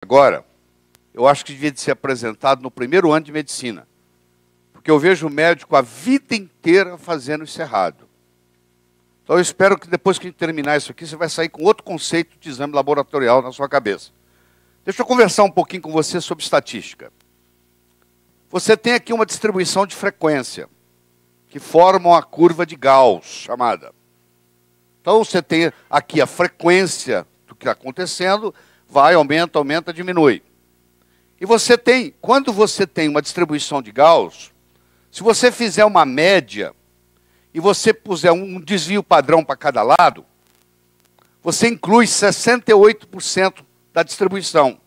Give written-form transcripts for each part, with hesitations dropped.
Agora, eu acho que devia de ser apresentado no primeiro ano de medicina. Porque eu vejo o médico a vida inteira fazendo isso errado. Então eu espero que depois que terminar isso aqui, você vai sair com outro conceito de exame laboratorial na sua cabeça. Deixa eu conversar um pouquinho com você sobre estatística. Você tem aqui uma distribuição de frequência, que formam a curva de Gauss, chamada. Então você tem aqui a frequência do que está acontecendo, vai, aumenta, aumenta, diminui. E você tem, quando você tem uma distribuição de Gauss, se você fizer uma média e você puser um desvio padrão para cada lado, você inclui 68% da distribuição.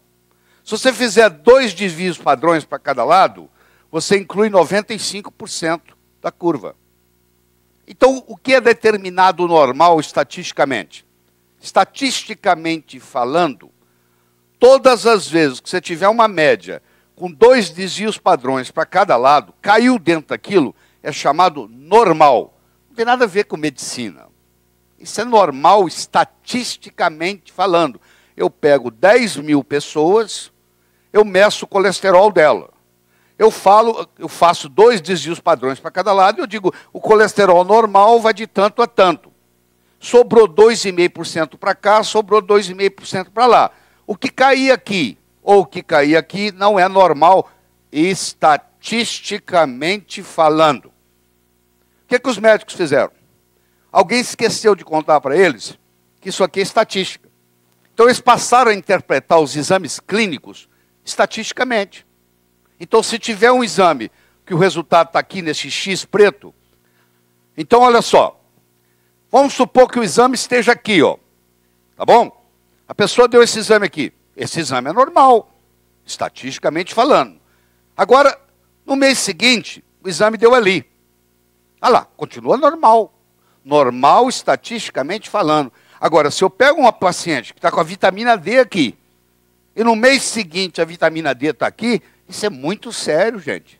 Se você fizer 2 desvios padrões para cada lado, você inclui 95% da curva. Então, o que é determinado normal estatisticamente? Estatisticamente falando, todas as vezes que você tiver uma média com 2 desvios padrões para cada lado, caiu dentro daquilo, é chamado normal. Não tem nada a ver com medicina. Isso é normal estatisticamente falando. Eu pego 10 mil pessoas, eu meço o colesterol dela. Eu faço 2 desvios padrões para cada lado, e eu digo, o colesterol normal vai de tanto a tanto. Sobrou 2,5% para cá, sobrou 2,5% para lá. O que cair aqui, ou o que cair aqui, não é normal, estatisticamente falando. O que os médicos fizeram? Alguém esqueceu de contar para eles que isso aqui é estatística. Então eles passaram a interpretar os exames clínicos estatisticamente. Então, se tiver um exame que o resultado está aqui nesse X preto, então olha só, vamos supor que o exame esteja aqui, ó, tá bom? A pessoa deu esse exame aqui. Esse exame é normal, estatisticamente falando. Agora, no mês seguinte, o exame deu ali. Ah lá, continua normal. Normal, estatisticamente falando. Agora, se eu pego uma paciente que está com a vitamina D aqui, e no mês seguinte a vitamina D está aqui, isso é muito sério, gente.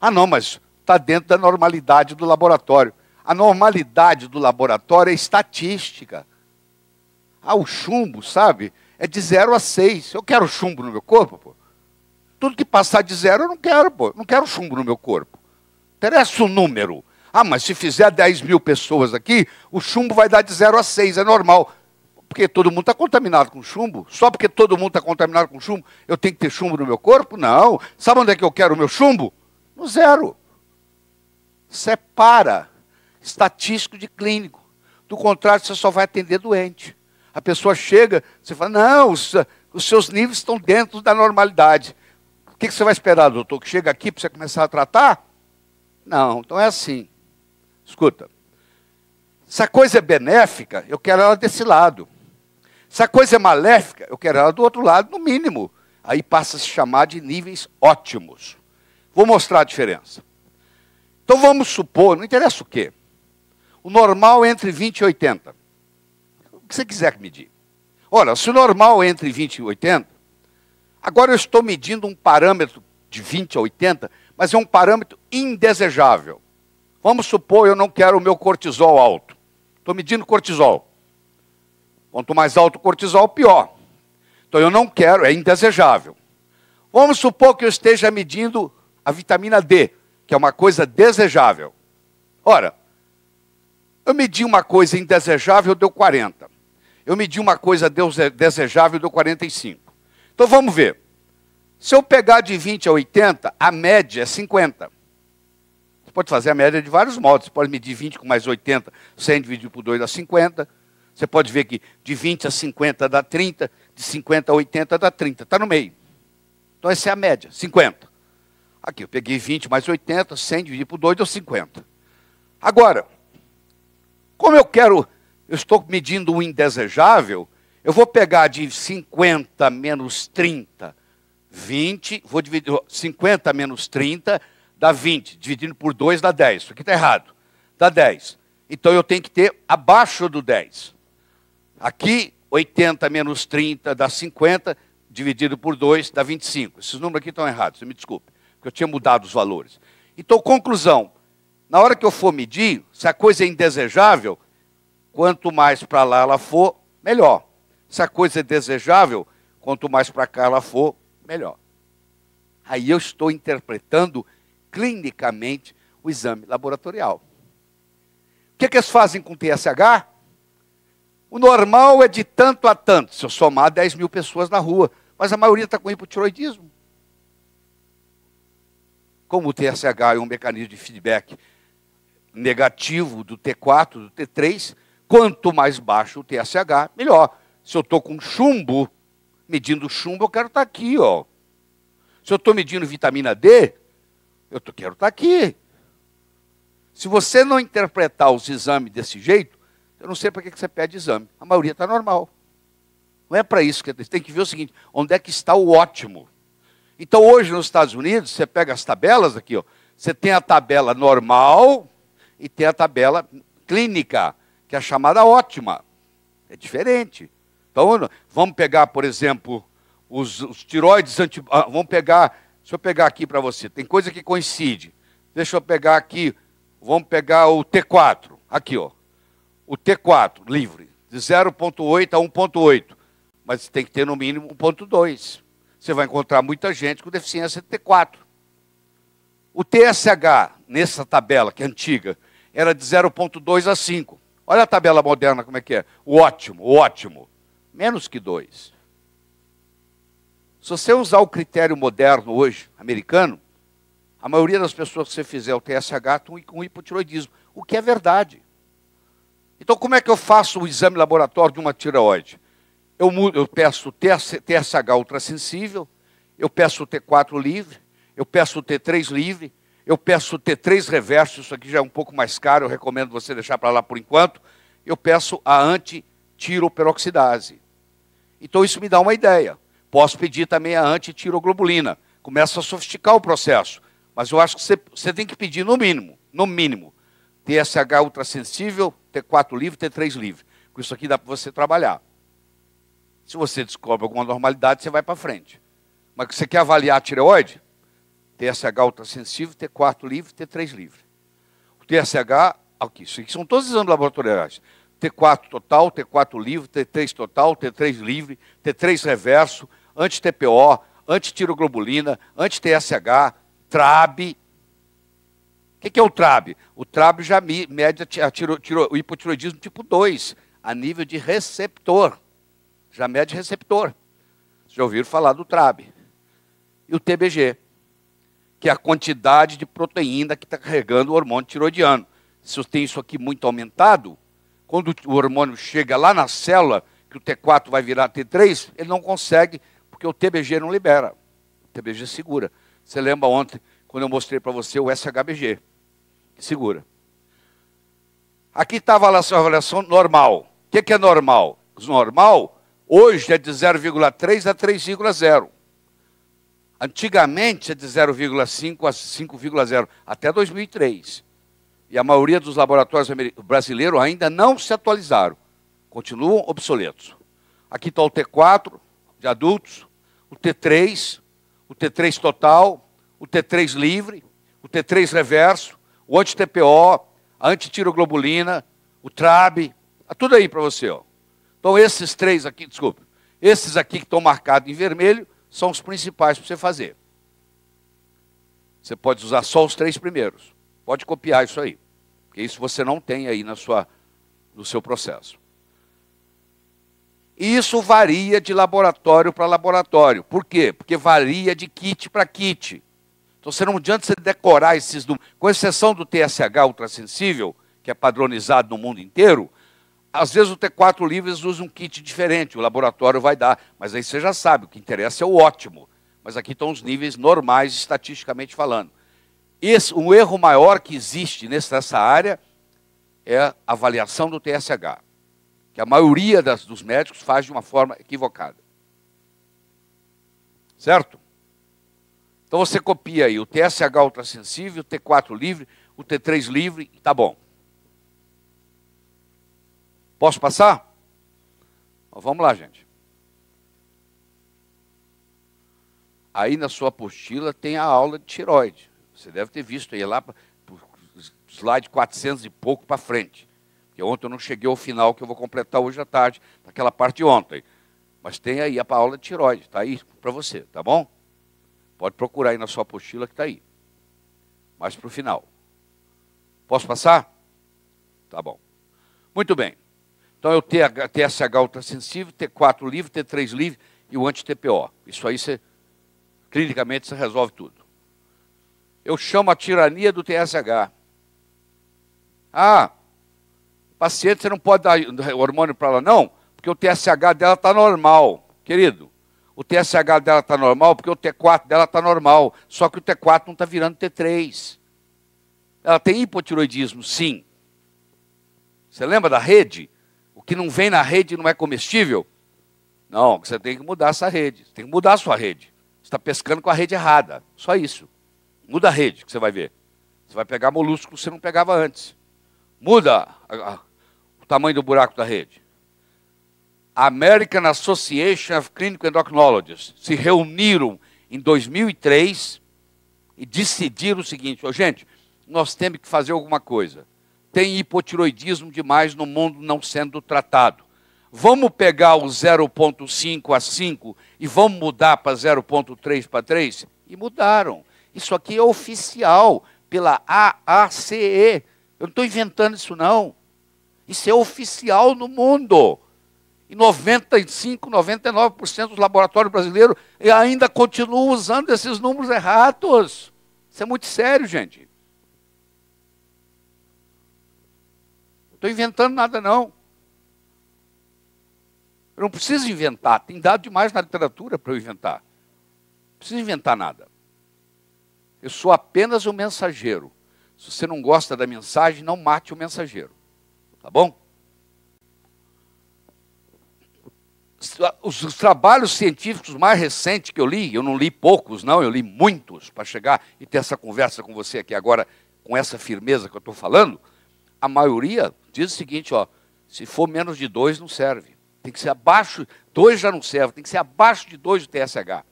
Ah, não, mas está dentro da normalidade do laboratório. A normalidade do laboratório é estatística. Ah, o chumbo, sabe? É de 0 a 6. Eu quero chumbo no meu corpo, pô. Tudo que passar de 0 eu não quero, pô. Não quero chumbo no meu corpo. Interessa o número. Ah, mas se fizer 10 mil pessoas aqui, o chumbo vai dar de 0 a 6, é normal. Porque todo mundo está contaminado com chumbo? Só porque todo mundo está contaminado com chumbo, eu tenho que ter chumbo no meu corpo? Não. Sabe onde é que eu quero o meu chumbo? No 0. Separa estatístico de clínico. Do contrário, você só vai atender doente. A pessoa chega, você fala, não, os seus níveis estão dentro da normalidade. O que você vai esperar, doutor? Que chega aqui para você começar a tratar? Não, então é assim. Escuta. Se a coisa é benéfica, eu quero ela desse lado. Se a coisa é maléfica, eu quero ela do outro lado, no mínimo. Aí passa a se chamar de níveis ótimos. Vou mostrar a diferença. Então vamos supor, não interessa o quê? O normal é entre 20 e 80. O que você quiser medir. Olha, se o normal é entre 20 e 80, agora eu estou medindo um parâmetro de 20 a 80, mas é um parâmetro indesejável. Vamos supor, eu não quero o meu cortisol alto. Estou medindo cortisol. Quanto mais alto o cortisol, pior. Então eu não quero, é indesejável. Vamos supor que eu esteja medindo a vitamina D, que é uma coisa desejável. Ora, eu medi uma coisa indesejável, deu 40. Eu medi uma coisa desejável, deu 45. Então vamos ver. Se eu pegar de 20 a 80, a média é 50. Você pode fazer a média de vários modos. Você pode medir 20 com mais 80, 100 dividido por 2 dá 50. Você pode ver que de 20 a 50 dá 30, de 50 a 80 dá 30. Está no meio. Então essa é a média, 50. Aqui eu peguei 20 mais 80, 100 dividido por 2 deu 50. Agora, como eu estou medindo o indesejável, eu vou pegar de 50 menos 30, 20, vou dividir 50 menos 30, dá 20, dividindo por 2 dá 10. Isso aqui está errado, dá 10. Então eu tenho que ter abaixo do 10. Aqui, 80 menos 30 dá 50, dividido por 2 dá 25. Esses números aqui estão errados, você me desculpe, porque eu tinha mudado os valores. Então, conclusão, na hora que eu for medir, se a coisa é indesejável, quanto mais para lá ela for, melhor. Se a coisa é desejável, Quanto mais para cá ela for, melhor. Aí eu estou interpretando clinicamente o exame laboratorial. O que eles fazem com TSH? O normal é de tanto a tanto, se eu somar 10 mil pessoas na rua, mas a maioria está com hipotiroidismo. Como o TSH é um mecanismo de feedback negativo do T4, do T3, quanto mais baixo o TSH, melhor. Se eu estou com chumbo, medindo chumbo, eu quero estar aqui, ó. Se eu estou medindo vitamina D, eu quero estar aqui. Se você não interpretar os exames desse jeito, eu não sei para que você pede exame. A maioria está normal. Não é para isso que você tem que ver o seguinte, onde é que está o ótimo. Então, hoje, nos Estados Unidos, você pega as tabelas aqui, ó, você tem a tabela normal e tem a tabela clínica, que é a chamada ótima. É diferente. Então, vamos pegar, por exemplo, os tiroides vamos pegar, deixa eu pegar aqui para você, tem coisa que coincide. Deixa eu pegar aqui, vamos pegar o T4, aqui, ó. O T4, livre, de 0,8 a 1,8, mas tem que ter no mínimo 1,2. Você vai encontrar muita gente com deficiência de T4. O TSH, nessa tabela, que é antiga, era de 0,2 a 5. Olha a tabela moderna como é que é. O ótimo. Menos que 2. Se você usar o critério moderno hoje, americano, a maioria das pessoas que você fizer o TSH estão com hipotiroidismo, o que é verdade. Então, como é que eu faço o exame laboratório de uma tireoide? Eu peço o TSH ultrassensível, eu peço o T4 livre, eu peço o T3 livre, eu peço o T3 reverso, isso aqui já é um pouco mais caro, eu recomendo você deixar para lá por enquanto, eu peço a antitiroperoxidase. Então isso me dá uma ideia. Posso pedir também a antitiroglobulina. Começa a sofisticar o processo, mas eu acho que você tem que pedir no mínimo, TSH ultrassensível, T4 livre, T3 livre. Com isso aqui dá para você trabalhar. Se você descobre alguma normalidade, você vai para frente. Mas você quer avaliar a tireoide? TSH ultrassensível, T4 livre, T3 livre. O TSH, aqui, isso aqui são todos os exames laboratoriais. T4 total, T4 livre, T3 total, T3 livre, T3 reverso, anti-TPO, antitiroglobulina, anti-TSH, TRAB. O que é o TRAB? O TRAB já mede o hipotiroidismo tipo 2, a nível de receptor. Já mede receptor. Vocês já ouviram falar do TRAB. E o TBG, que é a quantidade de proteína que está carregando o hormônio tiroidiano. Se eu tenho isso aqui muito aumentado, quando o hormônio chega lá na célula, que o T4 vai virar T3, ele não consegue, porque o TBG não libera. O TBG segura. Você lembra ontem, quando eu mostrei para você o SHBG, que segura. Aqui estava a avaliação normal. O que é normal? Normal, hoje é de 0,3 a 3,0. Antigamente é de 0,5 a 5,0, até 2003. E a maioria dos laboratórios brasileiros ainda não se atualizaram. Continuam obsoletos. Aqui está o T4 de adultos, o T3 total, o T3 livre, o T3 reverso, o anti-TPO, a antitiroglobulina, o TRAB, tudo aí para você, ó. Então esses três aqui, desculpa, esses aqui que estão marcados em vermelho são os principais para você fazer. Você pode usar só os 3 primeiros. Pode copiar isso aí, porque isso você não tem aí no seu processo. E isso varia de laboratório para laboratório. Por quê? Porque varia de kit para kit. Então, não adianta você decorar esses números. Com exceção do TSH ultrassensível, que é padronizado no mundo inteiro, às vezes o T4 livre usa um kit diferente, o laboratório vai dar. Mas aí você já sabe, o que interessa é o ótimo. Mas aqui estão os níveis normais, estatisticamente falando. O erro maior que existe nessa área é a avaliação do TSH, que a maioria dos médicos faz de uma forma equivocada. Certo? Então você copia aí o TSH ultrassensível, o T4 livre, o T3 livre, e tá bom. Posso passar? Então, vamos lá, gente. Aí na sua apostila tem a aula de tireoide. Você deve ter visto aí lá, slide 400 e pouco para frente. Porque ontem eu não cheguei ao final, que eu vou completar hoje à tarde, naquela parte de ontem. Mas tem aí a aula de tireoide, está aí para você, tá bom? Pode procurar aí na sua apostila que está aí. Mais para o final. Posso passar? Tá bom. Muito bem. Então eu tenho TSH ultrassensível, T4 livre, T3 livre e o anti-TPO. Isso aí, clinicamente, você resolve tudo. Eu chamo a tirania do TSH. Ah, paciente, você não pode dar hormônio para ela, não, porque o TSH dela está normal. Querido, o TSH dela está normal porque o T4 dela está normal, só que o T4 não está virando T3. Ela tem hipotiroidismo, sim. Você lembra da rede? O que não vem na rede não é comestível? Não, você tem que mudar essa rede. Você tem que mudar a sua rede. Você está pescando com a rede errada. Só isso. Muda a rede, que você vai ver. Você vai pegar molusco que você não pegava antes. Muda o tamanho do buraco da rede. A American Association of Clinical Endocrinologists se reuniram em 2003 e decidiram o seguinte: gente, nós temos que fazer alguma coisa. Tem hipotiroidismo demais no mundo não sendo tratado. Vamos pegar o 0,5 a 5 e vamos mudar para 0,3 para 3? E mudaram. Isso aqui é oficial pela AACE. Eu não estou inventando isso, não. Isso é oficial no mundo. E 95, 99% dos laboratórios brasileiros ainda continuam usando esses números errados. Isso é muito sério, gente. Não estou inventando nada, não. Eu não preciso inventar. Tem dado demais na literatura para eu inventar. Não preciso inventar nada. Eu sou apenas o mensageiro. Se você não gosta da mensagem, não mate o mensageiro. Tá bom? Os trabalhos científicos mais recentes que eu não li poucos, não, eu li muitos, para chegar e ter essa conversa com você aqui agora, com essa firmeza que eu estou falando, a maioria diz o seguinte, ó, se for menos de 2, não serve. Tem que ser abaixo, 2 já não serve, tem que ser abaixo de 2 do TSH.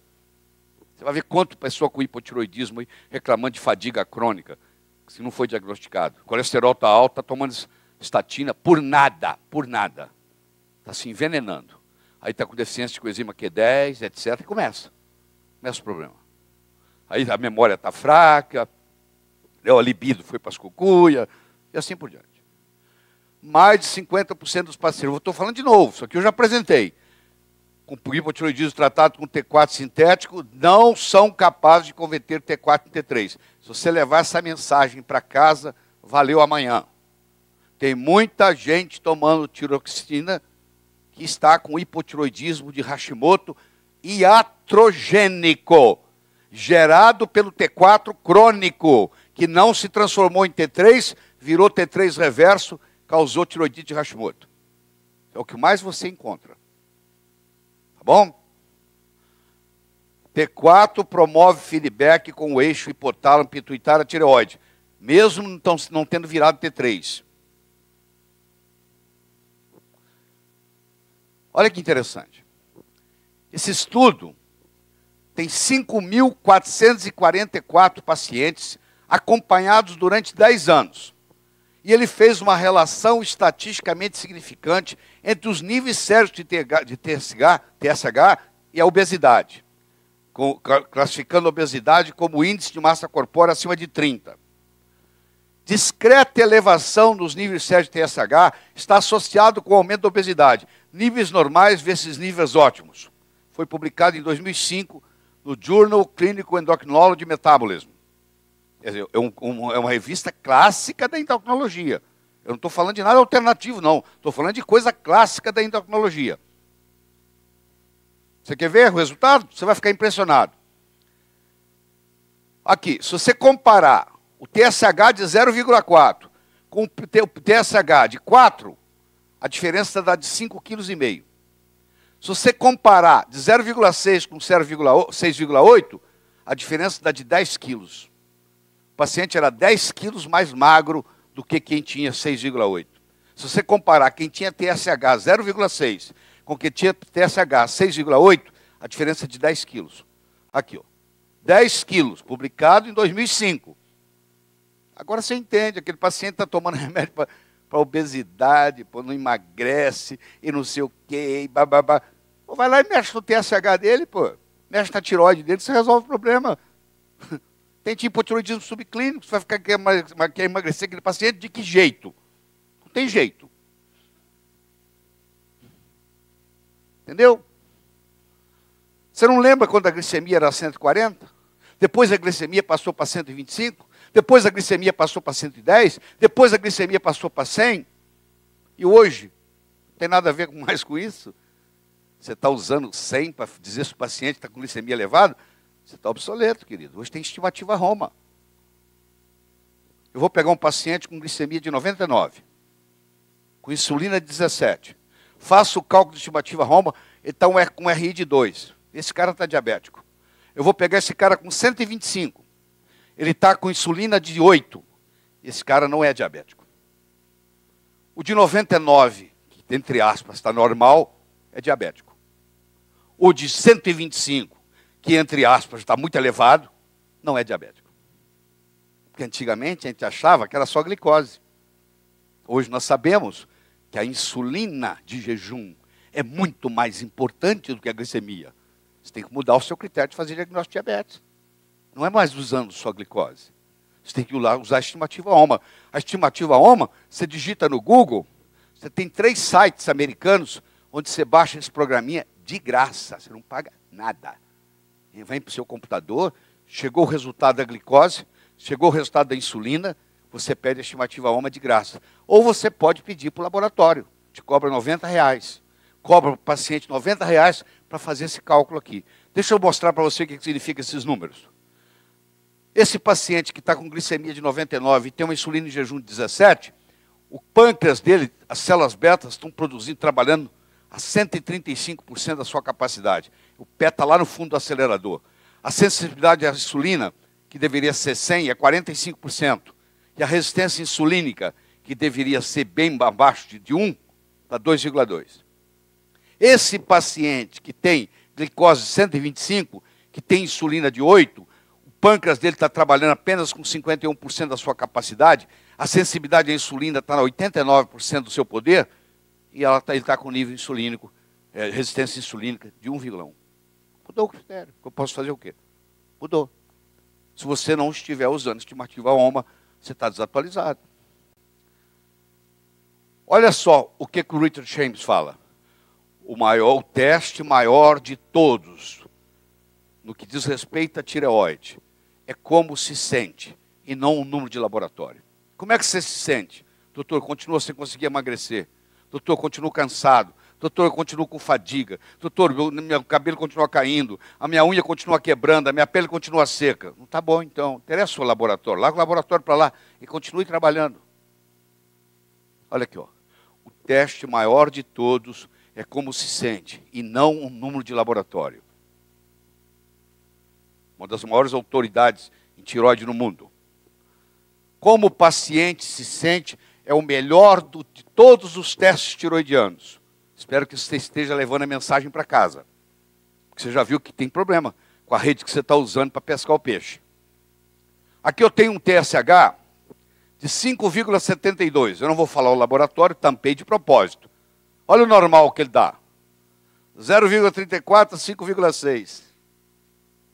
Você vai ver quanto pessoa com hipotiroidismo aí, reclamando de fadiga crônica, se não foi diagnosticado. O colesterol está alto, está tomando estatina por nada, por nada. Está se envenenando. Aí está com deficiência de coenzima Q10, etc. E começa o problema. Aí a memória está fraca, a libido foi para as cucuia, e assim por diante. Mais de 50% dos pacientes, eu estou falando de novo, isso aqui eu já apresentei, com hipotiroidismo tratado com T4 sintético, não são capazes de converter T4 em T3. Se você levar essa mensagem para casa, valeu amanhã. Tem muita gente tomando tiroxina que está com hipotiroidismo de Hashimoto iatrogênico, gerado pelo T4 crônico, que não se transformou em T3, virou T3 reverso, causou tiroidite de Hashimoto. É o que mais você encontra. Tá bom? T4 promove feedback com o eixo hipotálamo pituitário tireoide, mesmo não tendo virado T3. Olha que interessante. Esse estudo tem 5.444 pacientes acompanhados durante 10 anos. E ele fez uma relação estatisticamente significante entre os níveis sérios de TSH e a obesidade, classificando a obesidade como índice de massa corpórea acima de 30. Discreta elevação dos níveis sérios de TSH está associado com o aumento da obesidade. Níveis normais versus níveis ótimos. Foi publicado em 2005 no Journal Clinical Endocrinology Metabolism. Quer dizer, é uma revista clássica da endocrinologia. Eu não estou falando de nada alternativo, não. Estou falando de coisa clássica da endocrinologia. Você quer ver o resultado? Você vai ficar impressionado. Aqui, se você comparar o TSH de 0,4 com o TSH de 4, a diferença dá de 5,5 kg. Se você comparar de 0,6 com 6,8, a diferença dá de 10 quilos. O paciente era 10 quilos mais magro do que quem tinha 6,8. Se você comparar quem tinha TSH 0,6 com quem tinha TSH 6,8, a diferença é de 10 quilos. Aqui, ó. 10 quilos, publicado em 2005. Agora você entende, aquele paciente está tomando remédio para obesidade, não emagrece, e não sei o quê, e bababá. Pô, vai lá e mexe no TSH dele, pô. Mexe na tireoide dele, você resolve o problema. Tem hipotiroidismo subclínico, você vai ficar quer emagrecer aquele paciente de que jeito? Não tem jeito. Entendeu? Você não lembra quando a glicemia era 140? Depois a glicemia passou para 125? Depois a glicemia passou para 110? Depois a glicemia passou para 100? E hoje? Não tem nada a ver mais com isso? Você está usando 100 para dizer se o paciente está com glicemia elevada? Você está obsoleto, querido. Hoje tem estimativa Roma. Eu vou pegar um paciente com glicemia de 99, com insulina de 17. Faço o cálculo de estimativa Roma, ele está com RI de 2. Esse cara está diabético. Eu vou pegar esse cara com 125. Ele está com insulina de 8. Esse cara não é diabético. O de 99, que entre aspas está normal, é diabético. O de 125, que entre aspas está muito elevado, não é diabético. Porque antigamente a gente achava que era só glicose. Hoje nós sabemos que a insulina de jejum é muito mais importante do que a glicemia. Você tem que mudar o seu critério de fazer diagnóstico de diabetes. Não é mais usando só a glicose. Você tem que usar a estimativa OMA. A estimativa OMA, você digita no Google, você tem 3 sites americanos onde você baixa esse programinha de graça. Você não paga nada. Vem para o seu computador, chegou o resultado da glicose, chegou o resultado da insulina, você pede a estimativa OMA de graça. Ou você pode pedir para o laboratório, te cobra R$90. Cobra para o paciente R$90 para fazer esse cálculo aqui. Deixa eu mostrar para você o que significa esses números. Esse paciente que está com glicemia de 99 e tem uma insulina em jejum de 17, o pâncreas dele, as células betas estão produzindo, trabalhando a 135% da sua capacidade. O pé está lá no fundo do acelerador. A sensibilidade à insulina, que deveria ser 100, é 45%. E a resistência insulínica, que deveria ser bem abaixo de 1, está 2,2. Esse paciente que tem glicose de 125, que tem insulina de 8, o pâncreas dele está trabalhando apenas com 51% da sua capacidade, a sensibilidade à insulina está a 89% do seu poder, e ele está com nível insulínico, resistência insulínica de 1,1. Mudou o critério. Eu posso fazer o quê? Mudou. Se você não estiver usando estimativa OMA, você está desatualizado. Olha só o que o Richard James fala. O teste maior de todos, no que diz respeito à tireoide, é como se sente, e não o número de laboratório. Como é que você se sente? Doutor, continua sem conseguir emagrecer. Doutor, continuo cansado. Doutor, eu continuo com fadiga. Doutor, meu cabelo continua caindo. A minha unha continua quebrando. A minha pele continua seca. Não está bom, então. Interessa o laboratório. Larga o laboratório para lá e continue trabalhando. Olha aqui, ó. O teste maior de todos é como se sente, e não um número de laboratório. Uma das maiores autoridades em tireoide no mundo. Como o paciente se sente é o melhor de todos os testes tiroidianos. Espero que você esteja levando a mensagem para casa. Porque você já viu que tem problema com a rede que você está usando para pescar o peixe. Aqui eu tenho um TSH de 5,72. Eu não vou falar o laboratório, tampei de propósito. Olha o normal que ele dá. 0,34 a 5,6.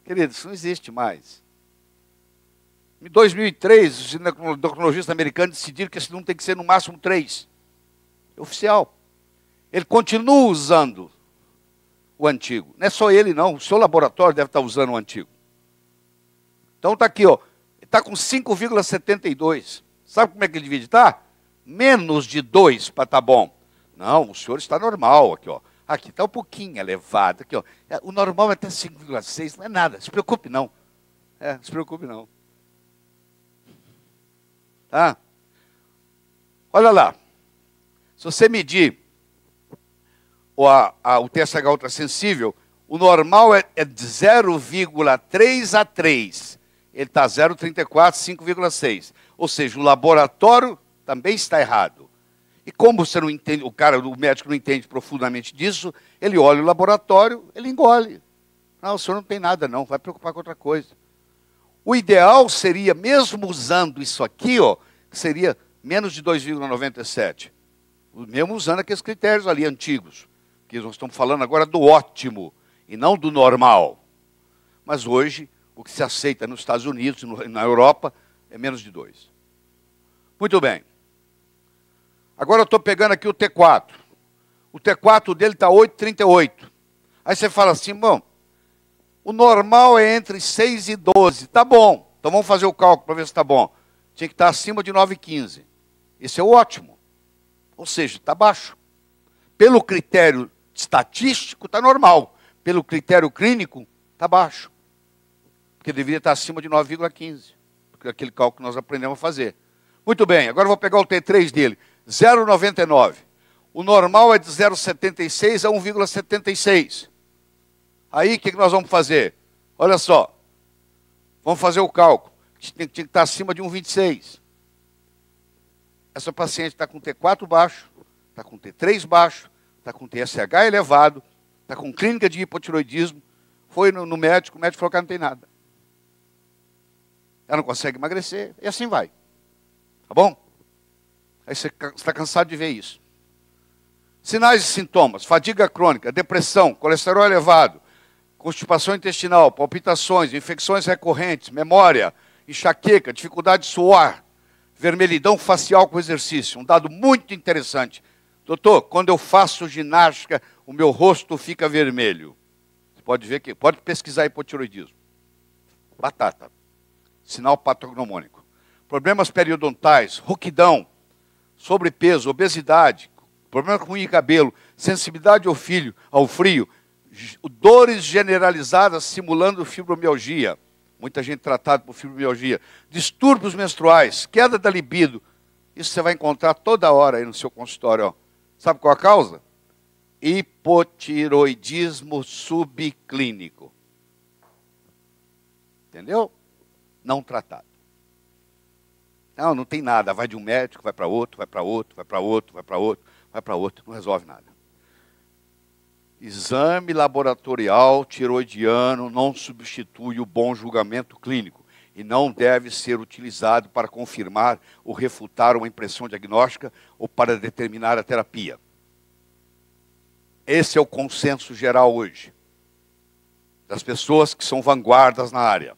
Querido, isso não existe mais. Em 2003, os endocrinologistas americanos decidiram que esse número tem que ser no máximo 3. É oficial. Ele continua usando o antigo. Não é só ele, não. O seu laboratório deve estar usando o antigo. Então está aqui, ó. Ele está com 5,72. Sabe como é que ele devia estar? Menos de 2 para estar bom. Não, o senhor está normal aqui, ó. Aqui está um pouquinho elevado. Aqui, ó. O normal é até 5,6, não é nada. Se preocupe, não. Se preocupe, não. Tá? Olha lá. Se você medir o TSH ultrassensível, o normal é de 0,3 a 3. Ele está 0,34, 5,6. Ou seja, o laboratório também está errado. E como você não entende, o médico não entende profundamente disso, ele olha o laboratório, ele engole. Não, o senhor não tem nada não, vai preocupar com outra coisa. O ideal seria, mesmo usando isso aqui, ó, seria menos de 2,97. Mesmo usando aqueles critérios ali antigos. porque nós estamos falando agora do ótimo e não do normal. Mas hoje, o que se aceita nos Estados Unidos e na Europa é menos de 2. Muito bem. Agora eu estou pegando aqui o T4. O T4 dele está 8,38. Aí você fala assim, bom, o normal é entre 6 e 12. Tá bom. Então vamos fazer o cálculo para ver se está bom. Tinha que estar acima de 9,15. Esse é o ótimo. Ou seja, está baixo. Pelo critério estatístico, está normal. Pelo critério clínico, está baixo. Porque deveria estar acima de 9,15. Porque é aquele cálculo que nós aprendemos a fazer. Muito bem, agora eu vou pegar o T3 dele. 0,99. O normal é de 0,76 a 1,76. Aí, o que nós vamos fazer? Olha só. Vamos fazer o cálculo. Tinha que estar acima de 1,26. Essa paciente está com T4 baixo, está com T3 baixo, está com TSH elevado, está com clínica de hipotiroidismo, foi no médico, o médico falou que ela não tem nada. Ela não consegue emagrecer, e assim vai. Tá bom? Aí você está cansado de ver isso. Sinais e sintomas: fadiga crônica, depressão, colesterol elevado, constipação intestinal, palpitações, infecções recorrentes, memória, enxaqueca, dificuldade de suar, vermelhidão facial com exercício. Um dado muito interessante. Doutor, quando eu faço ginástica, o meu rosto fica vermelho. Você pode ver que pode pesquisar hipotiroidismo. Batata. Sinal patognomônico. Problemas periodontais, rouquidão, sobrepeso, obesidade, problema com unha e cabelo, sensibilidade ao frio, dores generalizadas simulando fibromialgia. Muita gente tratada por fibromialgia. Distúrbios menstruais, queda da libido. Isso você vai encontrar toda hora aí no seu consultório. Ó. Sabe qual a causa? Hipotiroidismo subclínico. Entendeu? Não tratado. Não tem nada. Vai de um médico, vai para outro, vai para outro, vai para outro, vai para outro, vai para outro. Não resolve nada. Exame laboratorial tiroidiano não substitui o bom julgamento clínico e não deve ser utilizado para confirmar ou refutar uma impressão diagnóstica ou para determinar a terapia. Esse é o consenso geral hoje, das pessoas que são vanguardas na área.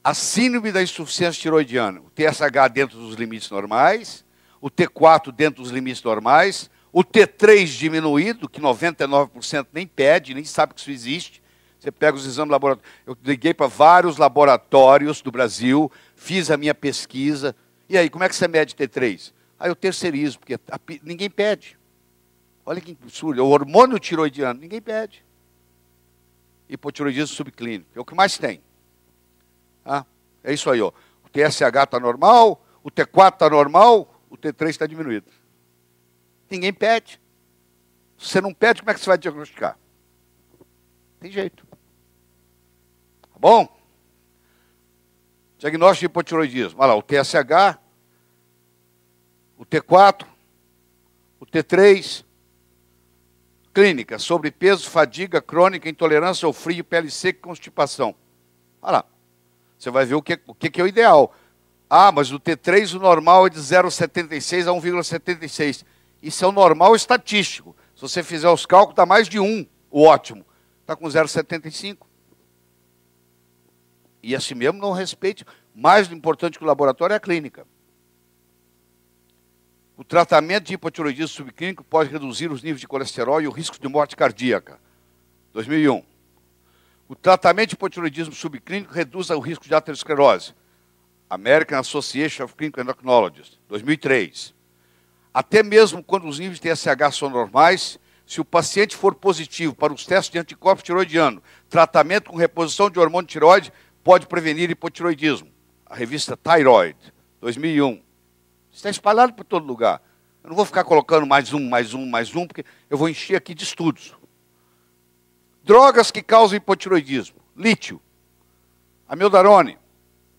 A síndrome da insuficiência tiroidiana, o TSH dentro dos limites normais, o T4 dentro dos limites normais, o T3 diminuído, que 99% nem pede, nem sabe que isso existe. Você pega os exames laboratoriais. Eu liguei para vários laboratórios do Brasil, fiz a minha pesquisa. E aí, como é que você mede T3? Aí eu terceirizo, porque ninguém pede. Olha que absurdo. O hormônio tiroidiano, ninguém pede. Hipotiroidismo subclínico, é o que mais tem. Ah, é isso aí, ó. O TSH está normal, o T4 está normal, o T3 está diminuído. Ninguém pede. Se você não pede, como é que você vai diagnosticar? Tem jeito. Tá bom? Diagnóstico de hipotiroidismo. Olha lá, o TSH, o T4, o T3, clínica, sobrepeso, fadiga crônica, intolerância ao frio, pele seca e constipação. Olha lá. Você vai ver o que é o ideal. Ah, mas o T3, o normal é de 0,76 a 1,76. Isso é o normal estatístico. Se você fizer os cálculos, dá mais de 1, o ótimo. Está com 0,75. E assim mesmo não respeite. Mais importante que o laboratório é a clínica. O tratamento de hipotiroidismo subclínico pode reduzir os níveis de colesterol e o risco de morte cardíaca. 2001. O tratamento de hipotiroidismo subclínico reduz o risco de aterosclerose. American Association of Clinical Endocrinologists, 2003. Até mesmo quando os níveis de TSH são normais, se o paciente for positivo para os testes de anticorpos tiroidiano, tratamento com reposição de hormônio de tiroide pode prevenir hipotiroidismo. A revista Thyroid, 2001. Isso está espalhado por todo lugar. Eu não vou ficar colocando mais um, porque eu vou encher aqui de estudos. Drogas que causam hipotiroidismo. Lítio. Amiodarone.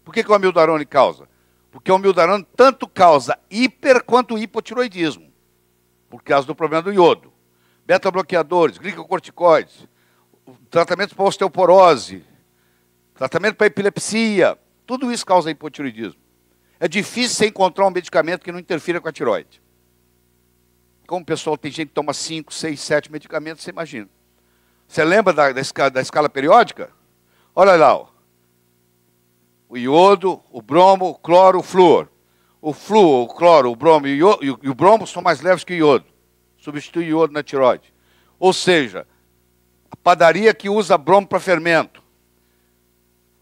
Por que o amiodarone causa? Porque o amiodarone tanto causa hiper quanto hipotiroidismo. Por causa do problema do iodo. Beta-bloqueadores, glicocorticoides, tratamento para osteoporose, tratamento para epilepsia. Tudo isso causa hipotiroidismo. É difícil você encontrar um medicamento que não interfira com a tiroide. Como o pessoal tem gente que toma 5, 6, 7 medicamentos, você imagina. Você lembra da escala periódica? Olha lá, ó. O iodo, o bromo, o cloro, o flúor. O flúor, o cloro, o bromo e o bromo são mais leves que o iodo. Substitui o iodo na tireoide. Ou seja, a padaria que usa bromo para fermento.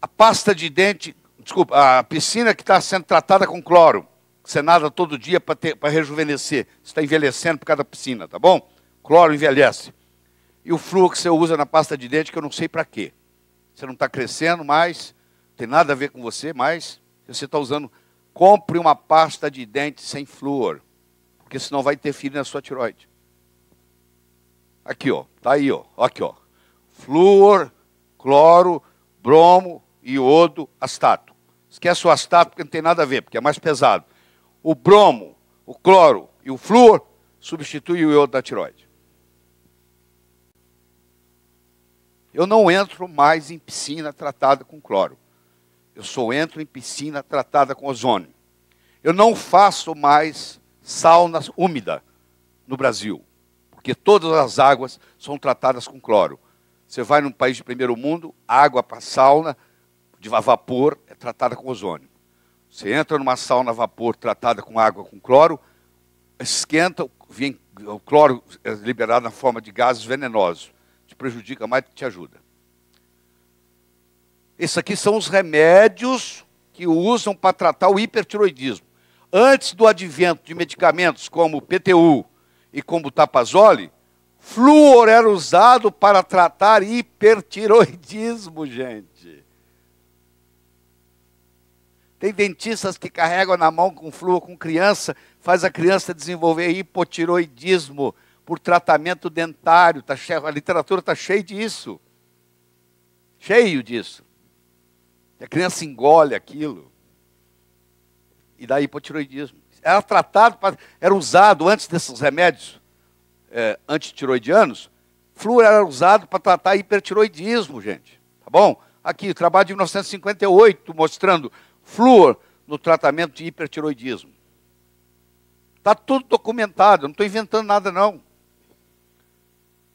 A pasta de dente, desculpa, a piscina que está sendo tratada com cloro. Você nada todo dia para rejuvenescer. Você está envelhecendo por causa da piscina, tá bom? Cloro envelhece. E o flúor que você usa na pasta de dente, que eu não sei para quê. Você não está crescendo mais, não tem nada a ver com você, mas você está usando, compre uma pasta de dente sem flúor, porque senão vai interferir na sua tireoide. Aqui, ó, tá aí, ó, aqui, ó. Flúor, cloro, bromo, iodo, astato. Esquece o astato porque não tem nada a ver, porque é mais pesado. O bromo, o cloro e o flúor substituem o iodo da tireoide. Eu não entro mais em piscina tratada com cloro. Eu só entro em piscina tratada com ozônio. Eu não faço mais sauna úmida no Brasil, porque todas as águas são tratadas com cloro. Você vai num país de primeiro mundo, a água para sauna de vapor é tratada com ozônio. Você entra numa sauna a vapor tratada com água com cloro, esquenta, vem, o cloro é liberado na forma de gases venenosos. Te prejudica mais do que te ajuda. Esses aqui são os remédios que usam para tratar o hipertiroidismo. Antes do advento de medicamentos como o PTU e como o Tapazole, flúor era usado para tratar hipertiroidismo, gente. Tem dentistas que carregam na mão com flúor com criança, faz a criança desenvolver hipotiroidismo por tratamento dentário. A literatura está cheia disso. Cheio disso. A criança engole aquilo. E dá hipotiroidismo. Era tratado, era usado antes desses remédios antitiroidianos, flúor era usado para tratar hipertiroidismo, gente. Tá bom? Aqui, trabalho de 1958, mostrando flúor no tratamento de hipertiroidismo. Está tudo documentado, não estou inventando nada, não.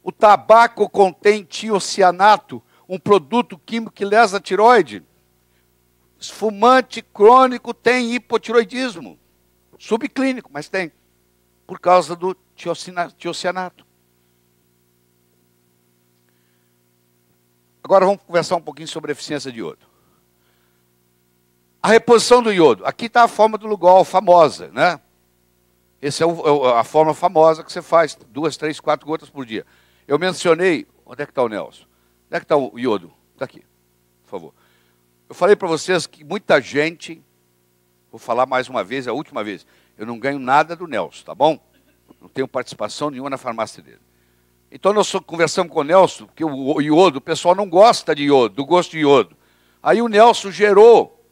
O tabaco contém tiocianato, um produto químico que lesa a tireoide. Fumante crônico tem hipotiroidismo. Subclínico, mas tem. Por causa do tiocianato. Agora vamos conversar um pouquinho sobre a eficiência de iodo. A reposição do iodo. Aqui está a forma do Lugol, famosa, né? Essa é a forma famosa que você faz, 2, 3, 4 gotas por dia. Eu mencionei, onde é que está o Nelson? Onde é que está o iodo? Está aqui, por favor. Eu falei para vocês que muita gente, vou falar mais uma vez, é a última vez, eu não ganho nada do Nelson, tá bom? Não tenho participação nenhuma na farmácia dele. Então nós conversamos com o Nelson, que o iodo, o pessoal não gosta de iodo, do gosto de iodo. Aí o Nelson gerou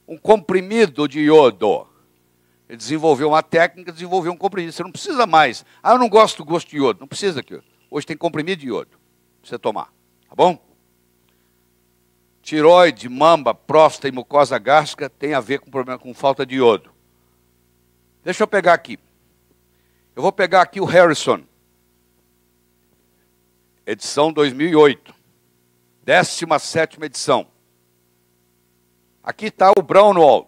um comprimido de iodo. Ele desenvolveu uma técnica, desenvolveu um comprimido. Você não precisa mais. Ah, eu não gosto do gosto de iodo. Não precisa aqui. Hoje tem comprimido de iodo para você tomar. Tá bom? Tireoide, mamba, próstata e mucosa gástrica tem a ver com problema com falta de iodo. Deixa eu pegar aqui. Eu vou pegar aqui o Harrison. Edição 2008. 17ª edição. Aqui está o Braunwald,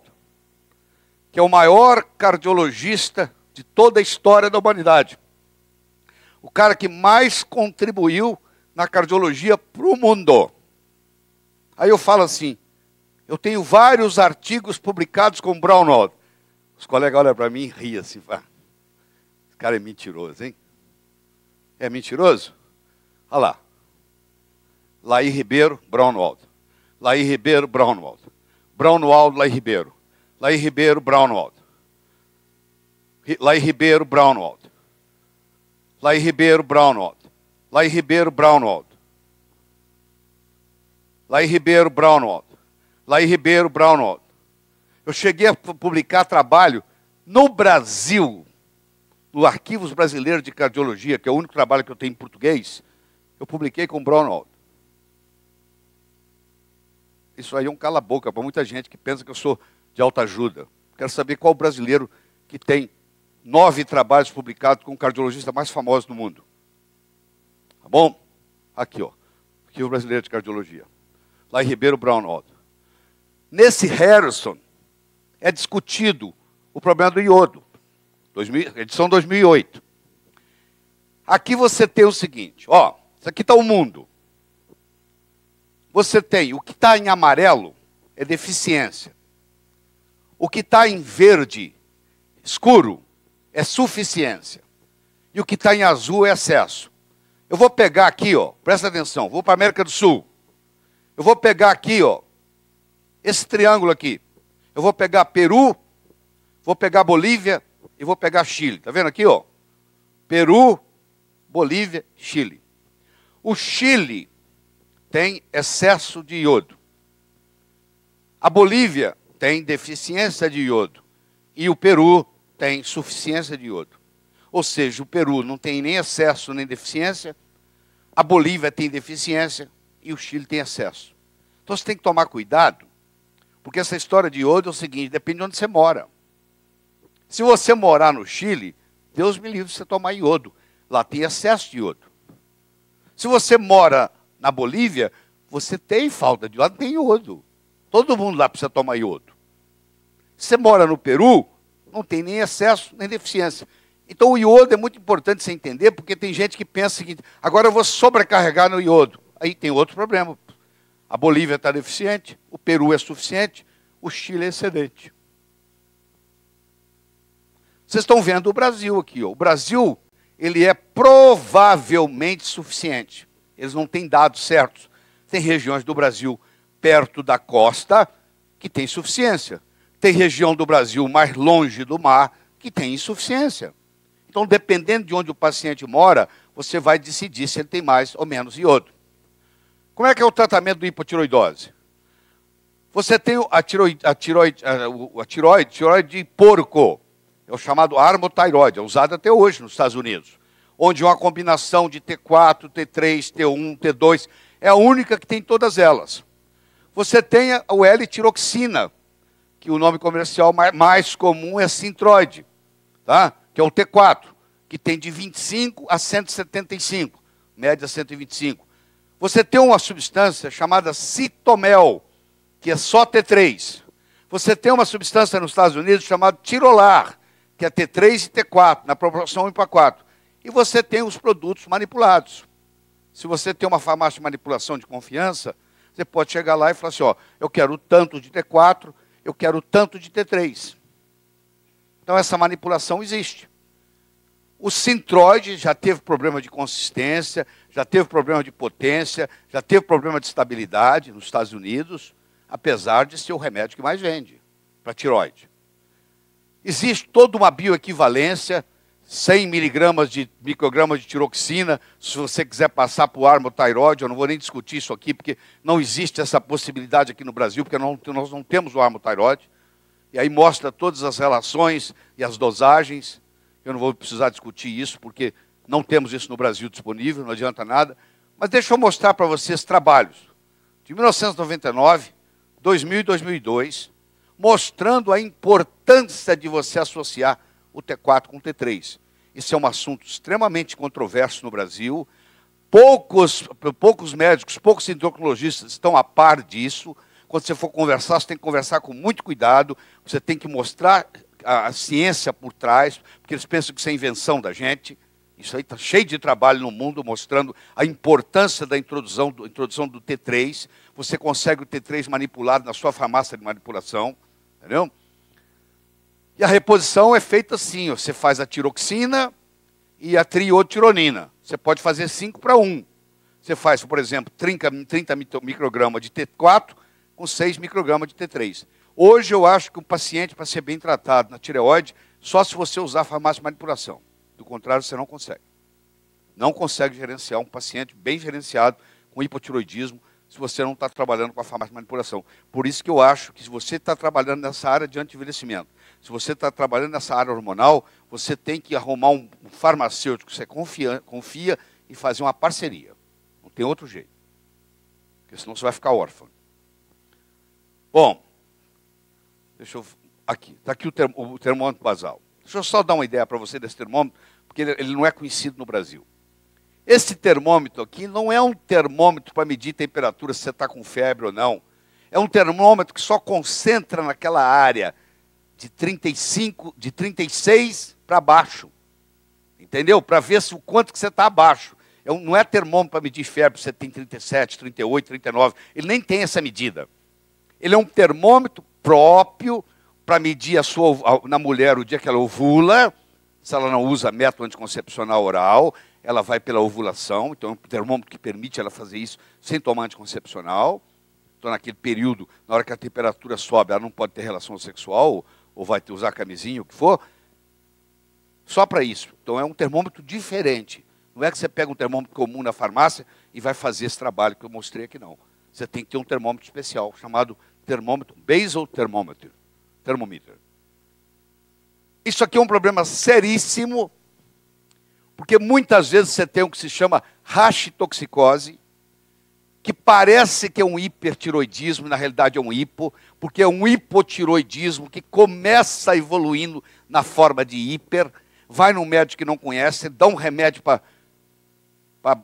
que é o maior cardiologista de toda a história da humanidade. O cara que mais contribuiu na cardiologia para o mundo. Aí eu falo assim, eu tenho vários artigos publicados com o Braunwald. Os colegas olham para mim e riem assim, esse cara é mentiroso, hein? É mentiroso? Olha lá. Laí Ribeiro, Braunwald. Laí Ribeiro, Braunwald. Braunwald, Laí Ribeiro. Laí Ribeiro, Braunwald. Laí Ribeiro, Braunwald. Laí Ribeiro, Braunwald. Laí Ribeiro, Braunwald. Laí Ribeiro, Braunwald. Laí Ribeiro, Braunwald. Eu cheguei a publicar trabalho no Brasil, no Arquivos Brasileiros de Cardiologia, que é o único trabalho que eu tenho em português, eu publiquei com o Braunwald. Isso aí é um cala-boca para muita gente que pensa que eu sou de alta ajuda. Quero saber qual brasileiro que tem 9 trabalhos publicados com o cardiologista mais famoso do mundo. Tá bom? Aqui, ó. Arquivo Brasileiro de Cardiologia. Lá em Ribeiro Brownald. Nesse Harrison, é discutido o problema do iodo. Edição 2008. Aqui você tem o seguinte, ó. Isso aqui está o mundo. Você tem o que está em amarelo é deficiência. O que está em verde escuro é suficiência. E o que está em azul é excesso. Eu vou pegar aqui, ó, presta atenção, vou para a América do Sul. Eu vou pegar aqui, ó, esse triângulo aqui. Eu vou pegar Peru, vou pegar Bolívia e vou pegar Chile. Tá vendo aqui, ó? Peru, Bolívia, Chile. O Chile tem excesso de iodo. A Bolívia tem deficiência de iodo. E o Peru tem suficiência de iodo. Ou seja, o Peru não tem nem excesso nem deficiência, a Bolívia tem deficiência e o Chile tem excesso. Então você tem que tomar cuidado, porque essa história de iodo é o seguinte, depende de onde você mora. Se você morar no Chile, Deus me livre de você tomar iodo. Lá tem excesso de iodo. Se você mora na Bolívia, você tem falta de iodo, tem iodo. Todo mundo lá precisa tomar iodo. Se você mora no Peru, não tem nem excesso, nem deficiência. Então o iodo é muito importante você entender, porque tem gente que pensa o seguinte, agora eu vou sobrecarregar no iodo. Aí tem outro problema. A Bolívia está deficiente, o Peru é suficiente, o Chile é excedente. Vocês estão vendo o Brasil aqui. Ó. O Brasil, ele é provavelmente suficiente. Eles não têm dados certos. Tem regiões do Brasil perto da costa que tem suficiência. Tem região do Brasil mais longe do mar que tem insuficiência. Então, dependendo de onde o paciente mora, você vai decidir se ele tem mais ou menos iodo. Como é que é o tratamento do hipotiroidose? Você tem a tiroide de porco, é o chamado armotiroide, é usado até hoje nos Estados Unidos, onde uma combinação de T4, T3, T1, T2, é a única que tem todas elas. Você tem o L-tiroxina, que o nome comercial mais comum é Synthroid, tá? Que é o T4, que tem de 25 a 175, média 125. Você tem uma substância chamada citomel, que é só T3. Você tem uma substância nos Estados Unidos chamada tirolar, que é T3 e T4, na proporção 1:4. E você tem os produtos manipulados. Se você tem uma farmácia de manipulação de confiança, você pode chegar lá e falar assim, ó, eu quero tanto de T4, eu quero tanto de T3. Então essa manipulação existe. O Synthroid já teve problema de consistência, já teve problema de potência, já teve problema de estabilidade nos Estados Unidos, apesar de ser o remédio que mais vende para tiroide. Existe toda uma bioequivalência, 100 microgramas de tiroxina, se você quiser passar para o armotiroide, eu não vou nem discutir isso aqui, porque não existe essa possibilidade aqui no Brasil, porque nós não temos o armotiroide. E aí mostra todas as relações e as dosagens. Eu não vou precisar discutir isso, porque não temos isso no Brasil disponível, não adianta nada. Mas deixa eu mostrar para vocês trabalhos de 1999, 2000 e 2002, mostrando a importância de você associar o T4 com o T3. Isso é um assunto extremamente controverso no Brasil. Poucos médicos, poucos endocrinologistas estão a par disso. Quando você for conversar, você tem que conversar com muito cuidado, você tem que mostrar a ciência por trás, porque eles pensam que isso é invenção da gente. Isso aí está cheio de trabalho no mundo, mostrando a importância da introdução do T3. Você consegue o T3 manipulado na sua farmácia de manipulação, entendeu? E a reposição é feita assim, ó, você faz a tiroxina e a triiotironina. Você pode fazer 5:1. Você faz, por exemplo, 30 microgramas de T4, com 6 microgramas de T3. Hoje eu acho que o paciente, para ser bem tratado na tireoide, só se você usar farmácia de manipulação. Do contrário, você não consegue. Não consegue gerenciar um paciente bem gerenciado com hipotiroidismo se você não está trabalhando com a farmácia de manipulação. Por isso que eu acho que se você está trabalhando nessa área de anti-envelhecimento, se você está trabalhando nessa área hormonal, você tem que arrumar um farmacêutico que você confia e fazer uma parceria. Não tem outro jeito. Porque senão você vai ficar órfão. Bom, deixa eu... Aqui, está aqui o termômetro basal. Deixa eu só dar uma ideia para você desse termômetro, porque ele não é conhecido no Brasil. Esse termômetro aqui não é um termômetro para medir temperatura, se você está com febre ou não. É um termômetro que só concentra naquela área de 35, de 36 para baixo. Entendeu? Para ver se o quanto que você está abaixo. Não é termômetro para medir febre, você tem 37, 38, 39. Ele nem tem essa medida. Ele é um termômetro próprio para medir na mulher o dia que ela ovula. Se ela não usa método anticoncepcional oral, ela vai pela ovulação. Então é um termômetro que permite ela fazer isso sem tomar anticoncepcional. Então naquele período, na hora que a temperatura sobe, ela não pode ter relação sexual, ou vai usar camisinha, o que for. Só para isso. Então é um termômetro diferente. Não é que você pega um termômetro comum na farmácia e vai fazer esse trabalho que eu mostrei aqui, não. Você tem que ter um termômetro especial, chamado termômetro, basal thermometer. Isso aqui é um problema seríssimo, porque muitas vezes você tem o que se chama rachitoxicose, que parece que é um hipertiroidismo, na realidade é um hipo, porque é um hipotiroidismo que começa evoluindo na forma de hiper, vai num médico que não conhece, dá um remédio para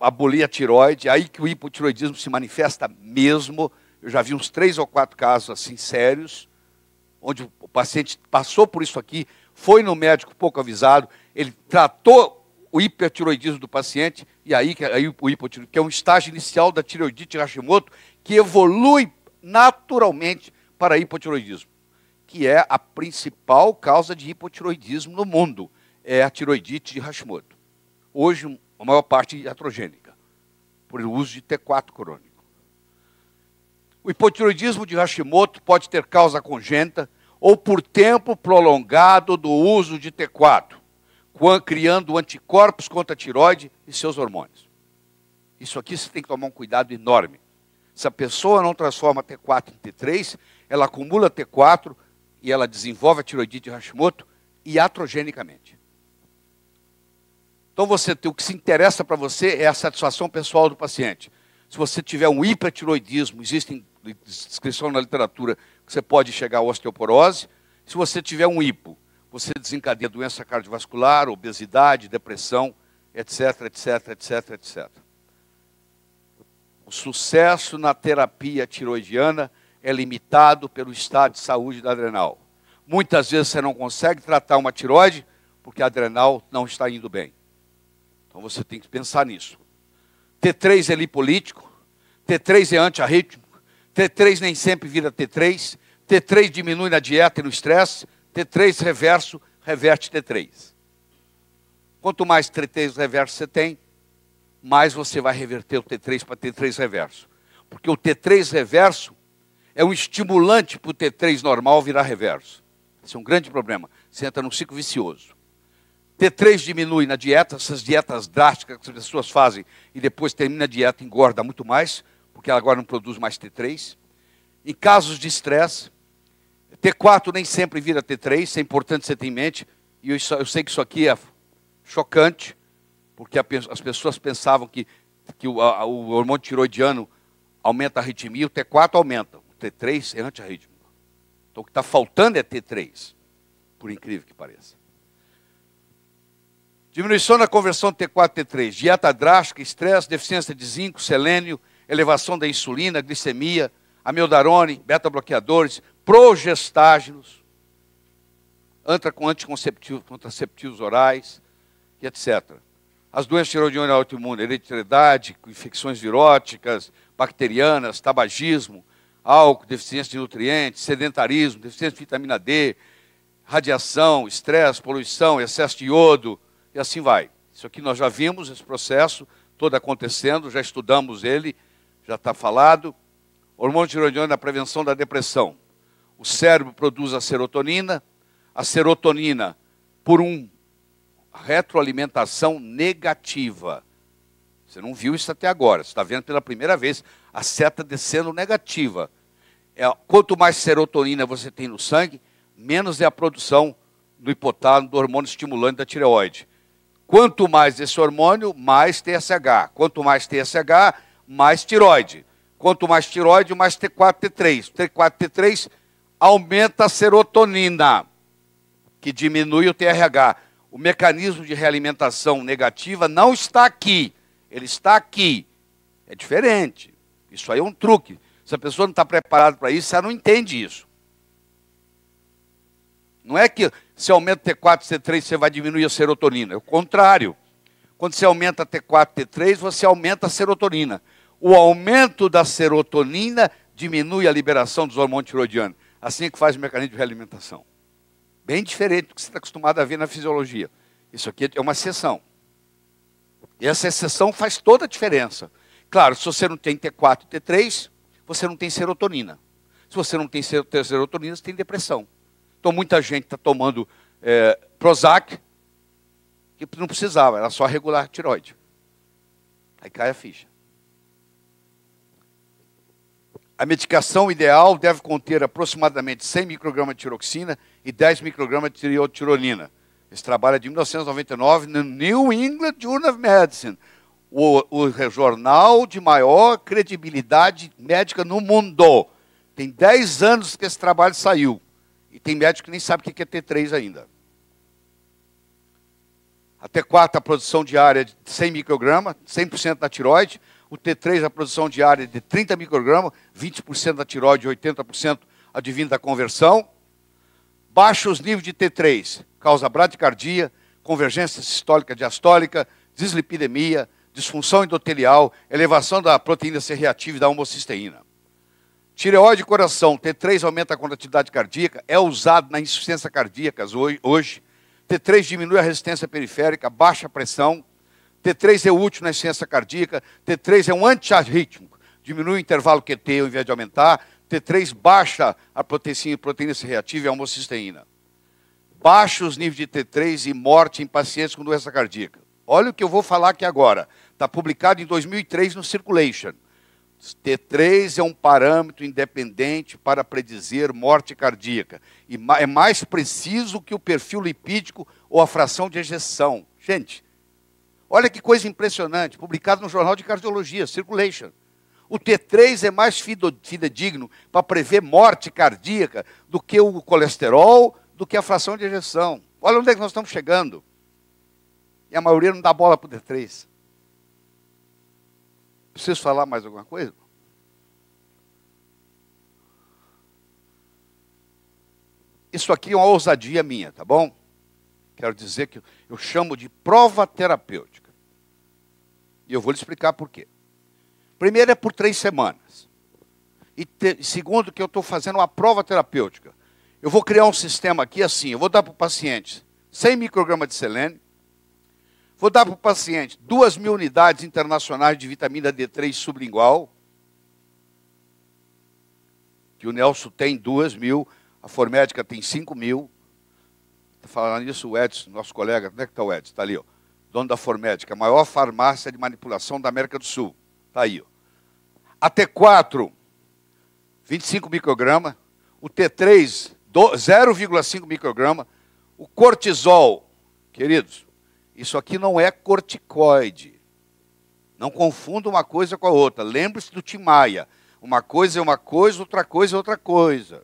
abolir a tiroide, aí que o hipotiroidismo se manifesta mesmo. Eu já vi uns 3 ou 4 casos assim sérios, onde o paciente passou por isso aqui, foi no médico pouco avisado, ele tratou o hipertiroidismo do paciente, e aí o hipotiroidismo, que é um estágio inicial da tireoidite Hashimoto, que evolui naturalmente para hipotiroidismo, que é a principal causa de hipotiroidismo no mundo, é a tireoidite de Hashimoto. Hoje, a maior parte iatrogênica, por uso de T4 crônico. O hipotiroidismo de Hashimoto pode ter causa congênita ou por tempo prolongado do uso de T4, criando anticorpos contra a tireoide e seus hormônios. Isso aqui você tem que tomar um cuidado enorme. Se a pessoa não transforma T4 em T3, ela acumula T4 e ela desenvolve a tireoidite de Hashimoto iatrogenicamente. Então, o que se interessa para você é a satisfação pessoal do paciente. Se você tiver um hipertiroidismo, existe descrição na literatura que você pode chegar à osteoporose. Se você tiver um hipo, você desencadeia doença cardiovascular, obesidade, depressão, etc, etc, etc, etc. O sucesso na terapia tiroidiana é limitado pelo estado de saúde da adrenal. Muitas vezes você não consegue tratar uma tireoide porque a adrenal não está indo bem. Então você tem que pensar nisso. T3 é lipolítico, T3 é antiarrítmico, T3 nem sempre vira T3, T3 diminui na dieta e no estresse, T3 reverso reverte T3. Quanto mais T3 reverso você tem, mais você vai reverter o T3 para T3 reverso. Porque o T3 reverso é um estimulante para o T3 normal virar reverso. Esse é um grande problema. Você entra num ciclo vicioso. T3 diminui na dieta, essas dietas drásticas que as pessoas fazem, e depois termina a dieta e engorda muito mais, porque ela agora não produz mais T3. Em casos de estresse, T4 nem sempre vira T3, isso é importante você ter em mente, e eu sei que isso aqui é chocante, porque as pessoas pensavam que o hormônio tiroidiano aumenta a arritmia, o T4 aumenta, o T3 é antiarrítmico. Então o que está faltando é T3, por incrível que pareça. Diminuição na conversão de T4 e T3, dieta drástica, estresse, deficiência de zinco, selênio, elevação da insulina, glicemia, amiodarone, beta-bloqueadores, progestágenos, anticonceptivos, contraceptivos orais, e etc. As doenças tiroidianas autoimunes, hereditariedade, infecções viróticas, bacterianas, tabagismo, álcool, deficiência de nutrientes, sedentarismo, deficiência de vitamina D, radiação, estresse, poluição, excesso de iodo, e assim vai. Isso aqui nós já vimos, esse processo todo acontecendo, já estudamos ele, já está falado. Hormônio tiroidiano na prevenção da depressão. O cérebro produz a serotonina por uma retroalimentação negativa. Você não viu isso até agora, você está vendo pela primeira vez a seta descendo negativa. Quanto mais serotonina você tem no sangue, menos é a produção do hipotálamo, do hormônio estimulante da tireoide. Quanto mais esse hormônio, mais TSH. Quanto mais TSH, mais tireoide. Quanto mais tireoide, mais T4, T3. T4, T3 aumenta a serotonina, que diminui o TRH. O mecanismo de realimentação negativa não está aqui, ele está aqui. É diferente. Isso aí é um truque. Se a pessoa não está preparada para isso, ela não entende isso. Não é que se aumenta T4, T3, você vai diminuir a serotonina. É o contrário. Quando você aumenta T4, T3, você aumenta a serotonina. O aumento da serotonina diminui a liberação dos hormônios tiroidianos. Assim é que faz o mecanismo de realimentação. Bem diferente do que você está acostumado a ver na fisiologia. Isso aqui é uma exceção. E essa exceção faz toda a diferença. Claro, se você não tem T4 e T3, você não tem serotonina. Se você não tem serotonina, você tem depressão. Então, muita gente está tomando Prozac, que não precisava, era só regular a tireoide. Aí cai a ficha. A medicação ideal deve conter aproximadamente 100 microgramas de tiroxina e 10 microgramas de triotironina. Esse trabalho é de 1999 no New England Journal of Medicine, o jornal de maior credibilidade médica no mundo. Tem 10 anos que esse trabalho saiu. E tem médico que nem sabe o que é T3 ainda. A T4, a produção diária de 100 microgramas, 100% da tiroide. O T3, a produção diária de 30 microgramas, 20% da tiroide, 80% advindo da conversão. Baixos níveis de T3, causa bradicardia, convergência sistólica diastólica, dislipidemia, disfunção endotelial, elevação da proteína C reativa e da homocisteína. Tireoide e coração, T3 aumenta a quantidade cardíaca, é usado na insuficiência cardíaca hoje. T3 diminui a resistência periférica, baixa a pressão. T3 é útil na insuficiência cardíaca. T3 é um antiarrítmico, diminui o intervalo QT ao invés de aumentar. T3 baixa a proteína C reativa e a homocisteína. Baixa os níveis de T3 e morte em pacientes com doença cardíaca. Olha o que eu vou falar aqui agora. Está publicado em 2003 no Circulation. T3 é um parâmetro independente para predizer morte cardíaca. E é mais preciso que o perfil lipídico ou a fração de ejeção. Gente, olha que coisa impressionante. Publicado no Jornal de Cardiologia, Circulation. O T3 é mais fidedigno para prever morte cardíaca do que o colesterol, do que a fração de ejeção. Olha onde é que nós estamos chegando. E a maioria não dá bola para o T3. Preciso falar mais alguma coisa? Isso aqui é uma ousadia minha, tá bom? Quero dizer que eu chamo de prova terapêutica. E eu vou lhe explicar por quê. Primeiro é por 3 semanas. E segundo que eu estou fazendo uma prova terapêutica. Eu vou criar um sistema aqui assim, eu vou dar para o paciente 100 microgramas de selênio, vou dar para o paciente 2.000 unidades internacionais de vitamina D3 sublingual, que o Nelson tem 2.000, a Formédica tem 5.000. Está falando isso o Edson, nosso colega. Onde é que está o Edson? Está ali, ó. Dono da Formédica, a maior farmácia de manipulação da América do Sul. Está aí, ó. A T4, 25 microgramas. O T3, 0,5 microgramas. O cortisol, queridos, isso aqui não é corticoide. Não confunda uma coisa com a outra. Lembre-se do Tim Maia. Uma coisa é uma coisa, outra coisa é outra coisa.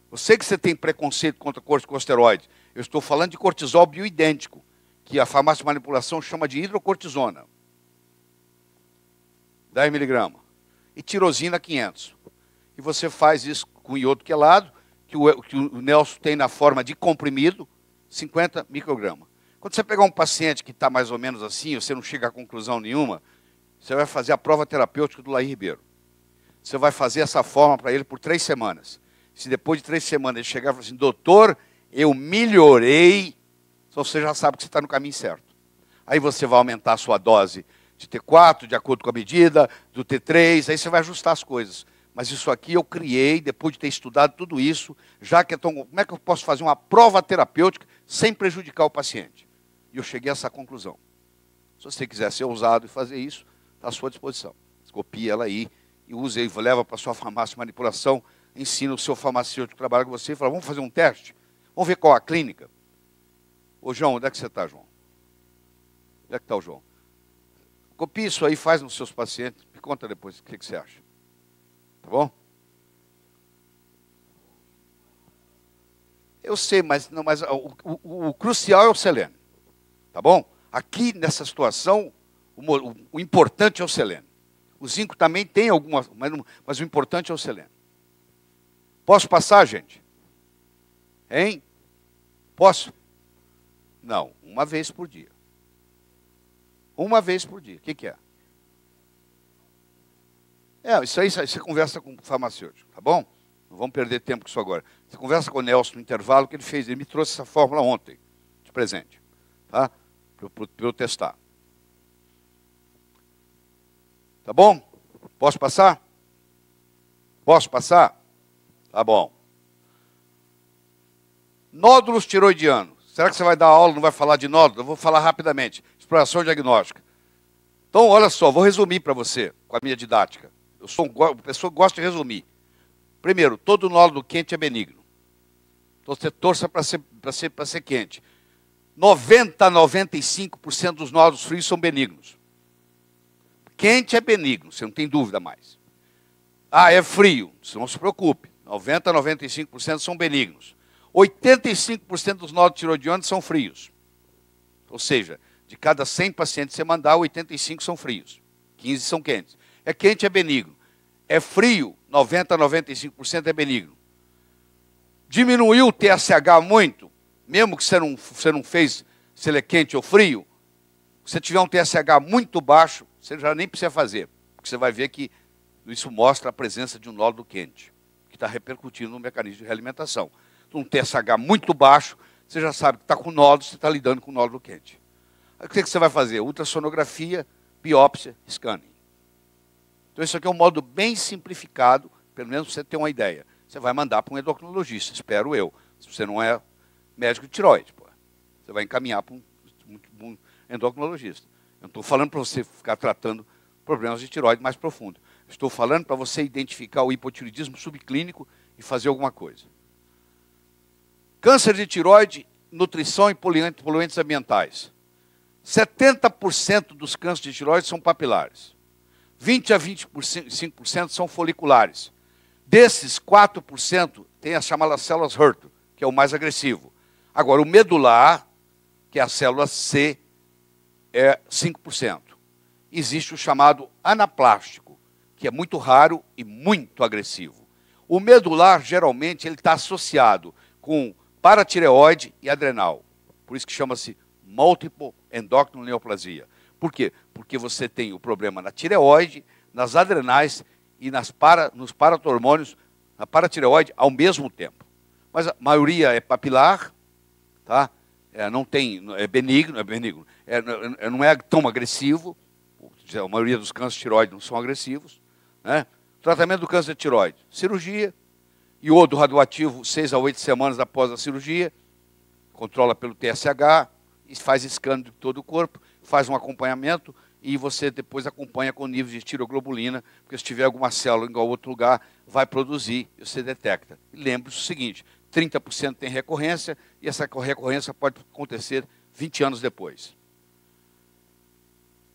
Eu sei que você tem preconceito contra corticosteroide. Eu estou falando de cortisol bioidêntico, que a farmácia de manipulação chama de hidrocortisona. 10 miligramas. E tirosina 500. E você faz isso com iodo quelado, que o Nelson tem na forma de comprimido, 50 microgramas. Quando você pegar um paciente que está mais ou menos assim, você não chega a conclusão nenhuma, você vai fazer a prova terapêutica do Laí Ribeiro. Você vai fazer essa forma para ele por 3 semanas. Se depois de 3 semanas ele chegar e falar assim, doutor, eu melhorei, então você já sabe que você está no caminho certo. Aí você vai aumentar a sua dose de T4, de acordo com a medida, do T3, aí você vai ajustar as coisas. Mas isso aqui eu criei, depois de ter estudado tudo isso, já que como é que eu posso fazer uma prova terapêutica sem prejudicar o paciente? E eu cheguei a essa conclusão. Se você quiser ser ousado e fazer isso, está à sua disposição. Copie ela aí e use aí, leva para a sua farmácia de manipulação, ensina o seu farmacêutico que trabalha com você e fala, vamos fazer um teste? Vamos ver qual é a clínica? Ô, João, onde é que você está, João? Onde é que está o João? Copie isso aí, faz nos seus pacientes, me conta depois o que você acha. Tá bom? sei, mas o crucial é o selênio. Tá bom? Aqui, nessa situação, o importante é o selênio. O zinco também tem algumas, mas o importante é o selênio. Posso passar, gente? Hein? Posso? Não, uma vez por dia. Uma vez por dia. O que é? Isso aí você conversa com o farmacêutico, tá bom? Não vamos perder tempo com isso agora. Você conversa com o Nelson no intervalo que ele fez. Ele me trouxe essa fórmula ontem, de presente. Tá? Para eu testar. Tá bom? Posso passar? Posso passar? Tá bom. Nódulos tiroidianos. Será que você vai dar aula e não vai falar de nódulos? Eu vou falar rapidamente. Exploração diagnóstica. Então, olha só, vou resumir para você, com a minha didática. Eu sou uma pessoa que gosta de resumir. Primeiro, todo nódulo quente é benigno. Então, você torça para ser quente. 90 a 95% dos nódulos frios são benignos. Quente é benigno, você não tem dúvida mais. Ah, é frio, não se preocupe. 90 a 95% são benignos. 85% dos nódulos tiroidianos são frios. Ou seja, de cada 100 pacientes que você mandar, 85 são frios. 15 são quentes. É quente, é benigno. É frio, 90 a 95% é benigno. Diminuiu o TSH muito, mesmo que você não fez se ele é quente ou frio, se você tiver um TSH muito baixo, você já nem precisa fazer, porque você vai ver que isso mostra a presença de um nódulo quente, que está repercutindo no mecanismo de realimentação. Então, um TSH muito baixo, você já sabe que está com nódulo, você está lidando com nódulo quente. Aí, o que você vai fazer? Ultrassonografia, biópsia, scanning. Então, isso aqui é um modo bem simplificado, pelo menos para você ter uma ideia. Você vai mandar para um endocrinologista, espero eu. Se você não é médico de tireoide, pô, você vai encaminhar para um endocrinologista. Eu não estou falando para você ficar tratando problemas de tireoide mais profundo. Estou falando para você identificar o hipotireoidismo subclínico e fazer alguma coisa. Câncer de tireoide, nutrição e poluentes ambientais. 70% dos cânceres de tireoide são papilares. 20 a 25% são foliculares. Desses, 4% tem as chamadas células HER2, que é o mais agressivo. Agora, o medular, que é a célula C, é 5%. Existe o chamado anaplástico, que é muito raro e muito agressivo. O medular, geralmente, ele está associado com paratireoide e adrenal. Por isso que chama-se múltipla endócrina neoplasia. Por quê? Porque você tem o problema na tireoide, nas adrenais e nos paratormônios, na paratireoide, ao mesmo tempo. Mas a maioria é papilar, tá? É benigno, não é tão agressivo. A maioria dos cânceres de tireoide não são agressivos. Né? Tratamento do câncer de tireoide, cirurgia, iodo radioativo 6 a 8 semanas após a cirurgia, controla pelo TSH, e faz scan de todo o corpo, faz um acompanhamento e você depois acompanha com níveis de tiroglobulina, porque se tiver alguma célula em algum outro lugar, vai produzir e você detecta. E lembre-se o seguinte, 30% tem recorrência e essa recorrência pode acontecer 20 anos depois.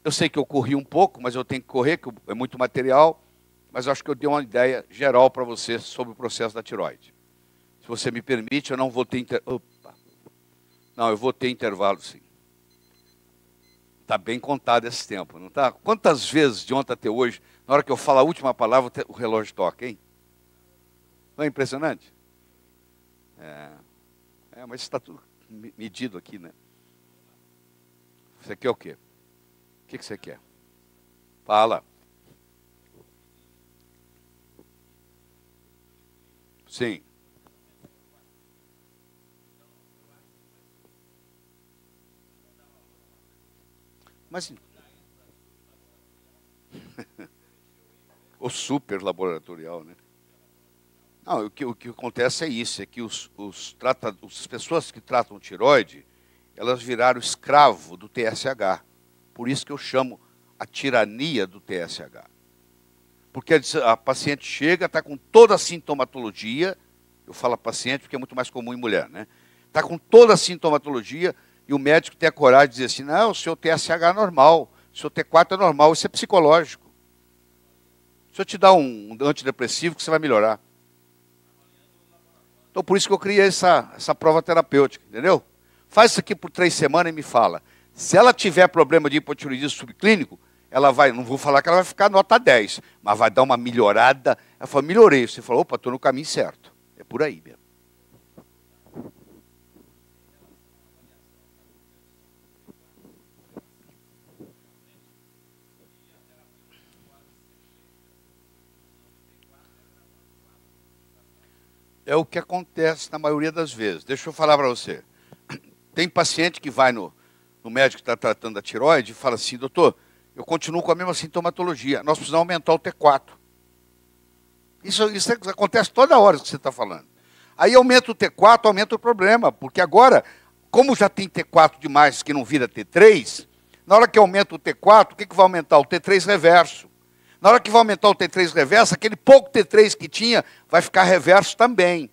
Eu sei que eu corri um pouco, mas eu tenho que correr, que é muito material, mas eu acho que eu dei uma ideia geral para você sobre o processo da tireoide. Se você me permite, eu não vou ter Não, eu vou ter intervalo, sim. Está bem contado esse tempo, não está? Quantas vezes de ontem até hoje, na hora que eu falo a última palavra, o relógio toca, hein? Não é impressionante? Mas está tudo medido aqui, né? Você quer o quê? O que você quer? Fala. Sim. Mas o super laboratorial, né? Não, o que acontece é isso, é que as pessoas que tratam tireoide, elas viraram escravo do TSH. Por isso que eu chamo a tirania do TSH. Porque a paciente chega, está com toda a sintomatologia, eu falo paciente porque é muito mais comum em mulher, né? Está com toda a sintomatologia e o médico tem a coragem de dizer assim, não, o seu TSH é normal, o seu T4 é normal, isso é psicológico. Se eu te dar um antidepressivo, que você vai melhorar. Então, por isso que eu criei essa prova terapêutica, entendeu? Faz isso aqui por 3 semanas e me fala. Se ela tiver problema de hipotiroidismo subclínico, ela vai, não vou falar que ela vai ficar nota 10, mas vai dar uma melhorada. Ela falou, melhorei. Você falou, opa, estou no caminho certo. É por aí mesmo. É o que acontece na maioria das vezes. Deixa eu falar para você. Tem paciente que vai no médico que está tratando da tireoide e fala assim, doutor, eu continuo com a mesma sintomatologia, nós precisamos aumentar o T4. Isso acontece toda hora que você está falando. Aí aumenta o T4, aumenta o problema, porque agora, como já tem T4 demais que não vira T3, na hora que aumenta o T4, o que vai aumentar? O T3 reverso. Na hora que vai aumentar o T3 reverso, aquele pouco T3 que tinha vai ficar reverso também.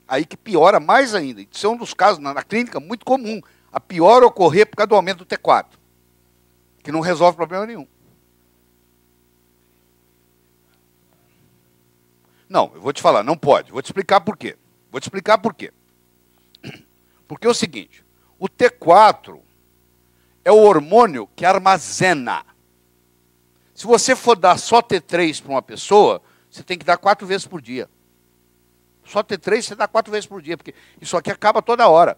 Aí que piora mais ainda. Isso é um dos casos na clínica muito comum. A piora ocorrer por causa do aumento do T4, que não resolve problema nenhum. Não, eu vou te falar, não pode. Vou te explicar por quê. Vou te explicar por quê. Porque é o seguinte, o T4 é o hormônio que armazena. Se você for dar só T3 para uma pessoa, você tem que dar 4 vezes por dia. Só T3 você dá 4 vezes por dia, porque isso aqui acaba toda hora.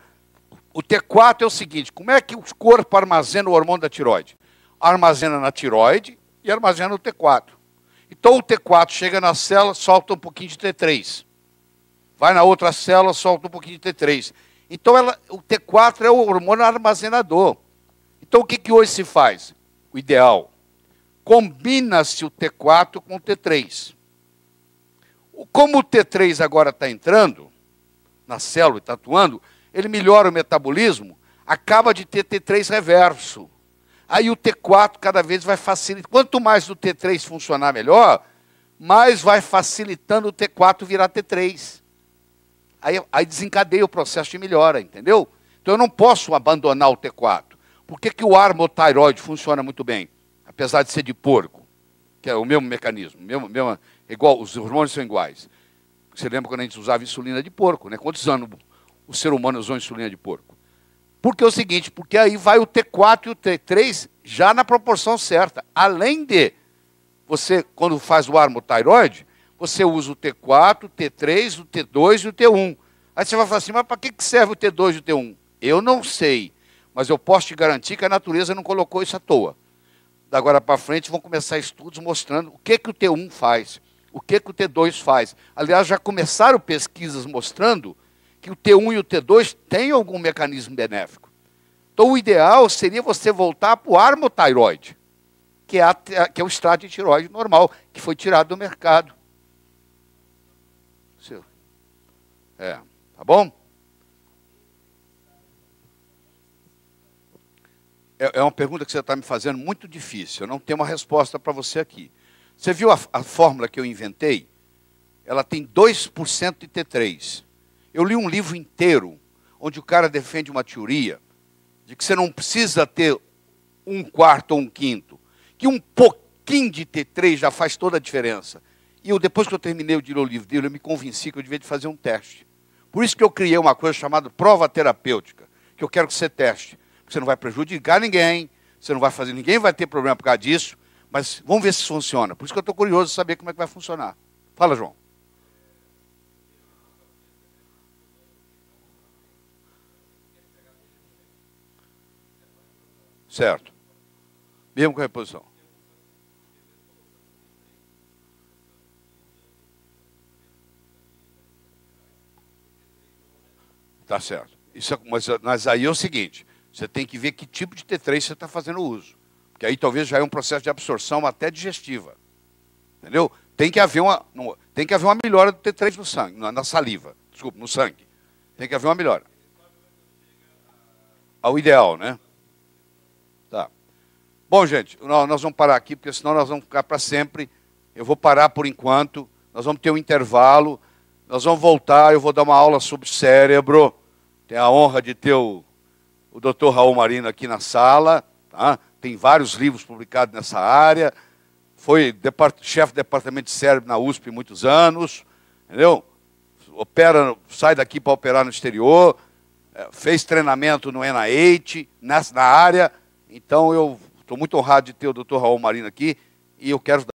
O T4 é o seguinte, como é que o corpo armazena o hormônio da tireoide? Armazena na tireoide e armazena no T4. Então o T4 chega na célula, solta um pouquinho de T3. Vai na outra célula, solta um pouquinho de T3. Então o T4 é o hormônio armazenador. Então o que hoje se faz? O ideal. Combina-se o T4 com o T3. Como o T3 agora está entrando na célula e está atuando, ele melhora o metabolismo, acaba de ter T3 reverso. Aí o T4 cada vez vai facilitar. Quanto mais o T3 funcionar melhor, mais vai facilitando o T4 virar T3. Aí desencadeia o processo de melhora, entendeu? Então eu não posso abandonar o T4. Por que o armotiroide funciona muito bem? Apesar de ser de porco, que é o mesmo mecanismo, igual, os hormônios são iguais. Você lembra quando a gente usava insulina de porco, né? Quantos anos o ser humano usou insulina de porco? Porque é o seguinte, porque aí vai o T4 e o T3 já na proporção certa. Além de, você, quando faz o armotiroide, você usa o T4, o T3, o T2 e o T1. Aí você vai falar assim, mas para que serve o T2 e o T1? Eu não sei, mas eu posso te garantir que a natureza não colocou isso à toa. Da agora para frente vão começar estudos mostrando o que o T1 faz, o que o T2 faz. Aliás, já começaram pesquisas mostrando que o T1 e o T2 têm algum mecanismo benéfico. Então, o ideal seria você voltar para o armotiroide, que é o extrato de tireoide normal, que foi tirado do mercado. Tá bom? É uma pergunta que você está me fazendo muito difícil. Eu não tenho uma resposta para você aqui. Você viu a fórmula que eu inventei? Ela tem 2% de T3. Eu li um livro inteiro, onde o cara defende uma teoria de que você não precisa ter 1/4 ou 1/5, que um pouquinho de T3 já faz toda a diferença. E depois que eu terminei de ler o livro dele, eu me convenci que eu devia fazer um teste. Por isso que eu criei uma coisa chamada prova terapêutica, que eu quero que você teste. Você não vai prejudicar ninguém, você não vai fazer, ninguém vai ter problema por causa disso, mas vamos ver se funciona. Por isso que eu estou curioso de saber como é que vai funcionar. Fala, João. Certo. Mesmo com reposição. Tá certo. Mas aí é o seguinte, você tem que ver que tipo de T3 você está fazendo uso. Porque aí talvez já é um processo de absorção até digestiva. Entendeu? Tem que haver uma melhora do T3 no sangue, na saliva. Desculpa, no sangue. Tem que haver uma melhora. Ao ideal, né? Tá. Bom, gente, nós vamos parar aqui, porque senão nós vamos ficar para sempre. Eu vou parar por enquanto. Nós vamos ter um intervalo. Nós vamos voltar, eu vou dar uma aula sobre cérebro. Tenho a honra de ter o Dr. Raul Marino aqui na sala. Tá? Tem vários livros publicados nessa área. Foi chefe do departamento de cérebro na USP muitos anos. Entendeu? opera, sai daqui para operar no exterior, fez treinamento no NIH, na área. Então, eu estou muito honrado de ter o Dr. Raul Marino aqui, e eu quero